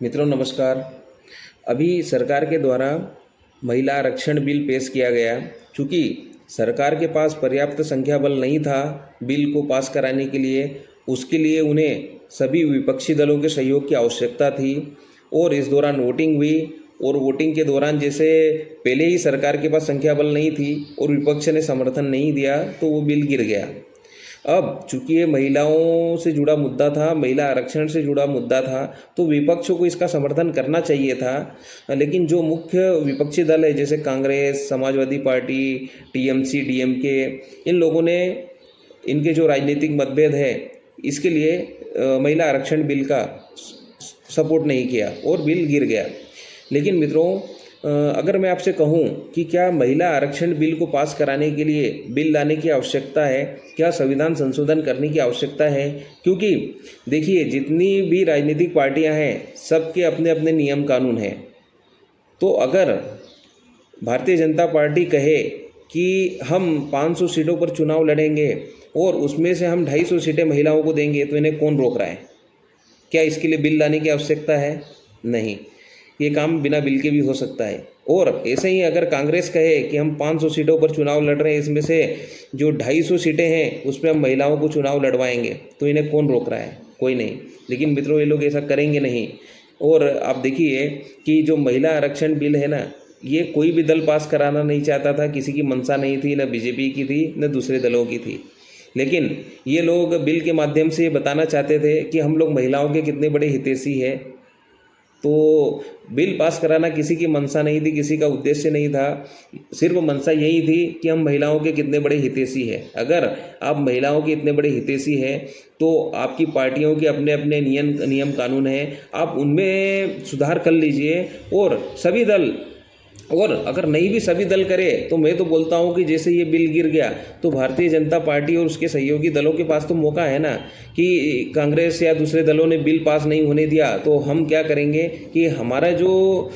मित्रों नमस्कार। अभी सरकार के द्वारा महिला आरक्षण बिल पेश किया गया। चूँकि सरकार के पास पर्याप्त संख्या बल नहीं था बिल को पास कराने के लिए, उसके लिए उन्हें सभी विपक्षी दलों के सहयोग की आवश्यकता थी और इस दौरान वोटिंग हुई। और वोटिंग के दौरान जैसे पहले ही सरकार के पास संख्या बल नहीं थी और विपक्ष ने समर्थन नहीं दिया तो वो बिल गिर गया। अब चूंकि ये महिलाओं से जुड़ा मुद्दा था, महिला आरक्षण से जुड़ा मुद्दा था, तो विपक्षों को इसका समर्थन करना चाहिए था। लेकिन जो मुख्य विपक्षी दल है जैसे कांग्रेस, समाजवादी पार्टी, टीएमसी, डीएमके, इन लोगों ने इनके जो राजनीतिक मतभेद है इसके लिए महिला आरक्षण बिल का सपोर्ट नहीं किया और बिल गिर गया। लेकिन मित्रों, अगर मैं आपसे कहूं कि क्या महिला आरक्षण बिल को पास कराने के लिए बिल लाने की आवश्यकता है, क्या संविधान संशोधन करने की आवश्यकता है? क्योंकि देखिए, जितनी भी राजनीतिक पार्टियां हैं सबके अपने अपने नियम कानून हैं। तो अगर भारतीय जनता पार्टी कहे कि हम 500 सीटों पर चुनाव लड़ेंगे और उसमें से हम 250 सीटें महिलाओं को देंगे, तो इन्हें कौन रोक रहा है? क्या इसके लिए बिल लाने की आवश्यकता है? नहीं, ये काम बिना बिल के भी हो सकता है। और ऐसे ही अगर कांग्रेस कहे कि हम 500 सीटों पर चुनाव लड़ रहे हैं, इसमें से जो 250 सीटें हैं उसमें हम महिलाओं को चुनाव लड़वाएंगे, तो इन्हें कौन रोक रहा है? कोई नहीं। लेकिन मित्रों, ये लोग ऐसा करेंगे नहीं। और आप देखिए कि जो महिला आरक्षण बिल है ना, ये कोई भी दल पास कराना नहीं चाहता था, किसी की मंशा नहीं थी, न बीजेपी की थी न दूसरे दलों की थी। लेकिन ये लोग बिल के माध्यम से ये बताना चाहते थे कि हम लोग महिलाओं के कितने बड़े हितैषी हैं। तो बिल पास कराना किसी की मंशा नहीं थी, किसी का उद्देश्य नहीं था। सिर्फ मंशा यही थी कि हम महिलाओं के कितने बड़े हितैषी हैं। अगर आप महिलाओं के इतने बड़े हितैषी हैं तो आपकी पार्टियों के अपने अपने नियम कानून हैं, आप उनमें सुधार कर लीजिए। और सभी दल, और अगर नहीं भी सभी दल करे, तो मैं तो बोलता हूँ कि जैसे ये बिल गिर गया तो भारतीय जनता पार्टी और उसके सहयोगी दलों के पास तो मौका है ना कि कांग्रेस या दूसरे दलों ने बिल पास नहीं होने दिया, तो हम क्या करेंगे कि हमारा जो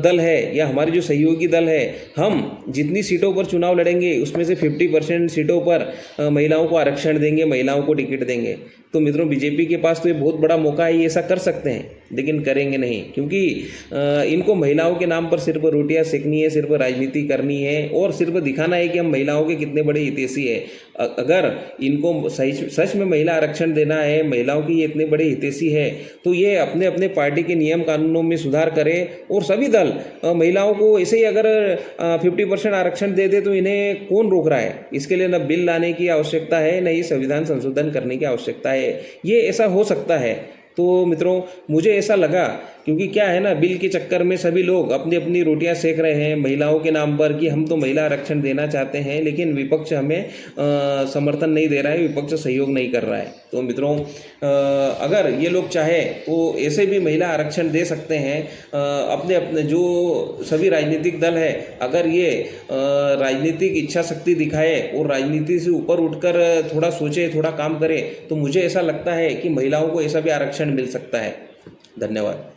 दल है या हमारे जो सहयोगी दल है, हम जितनी सीटों पर चुनाव लड़ेंगे उसमें से 50% सीटों पर महिलाओं को आरक्षण देंगे, महिलाओं को टिकट देंगे। तो मित्रों, बीजेपी के पास तो ये बहुत बड़ा मौका है, ये ऐसा कर सकते हैं, लेकिन करेंगे नहीं। क्योंकि इनको महिलाओं के नाम पर सिर्फ रोटियां सेकनी है, सिर्फ राजनीति करनी है और सिर्फ दिखाना है कि हम महिलाओं के कितने बड़े हितैषी है। अगर इनको सच में महिला आरक्षण देना है, महिलाओं की ये इतने बड़े हितैषी है, तो ये अपने अपने पार्टी के नियम कानूनों में सुधार करें। और सभी दल महिलाओं को ऐसे ही अगर 50% आरक्षण दे दे, तो इन्हें कौन रोक रहा है? इसके लिए न बिल लाने की आवश्यकता है, न ही संविधान संशोधन करने की आवश्यकता है। ये ऐसा हो सकता है। तो मित्रों, मुझे ऐसा लगा, क्योंकि क्या है ना, बिल के चक्कर में सभी लोग अपनी अपनी रोटियां सेक रहे हैं महिलाओं के नाम पर कि हम तो महिला आरक्षण देना चाहते हैं, लेकिन विपक्ष हमें समर्थन नहीं दे रहा है, विपक्ष सहयोग नहीं कर रहा है। तो मित्रों, अगर ये लोग चाहे तो ऐसे भी महिला आरक्षण दे सकते हैं। अपने अपने जो सभी राजनीतिक दल है, अगर ये राजनीतिक इच्छा शक्ति दिखाए और राजनीति से ऊपर उठकर थोड़ा सोचे, थोड़ा काम करे, तो मुझे ऐसा लगता है कि महिलाओं को ऐसा भी आरक्षण मिल सकता है। धन्यवाद।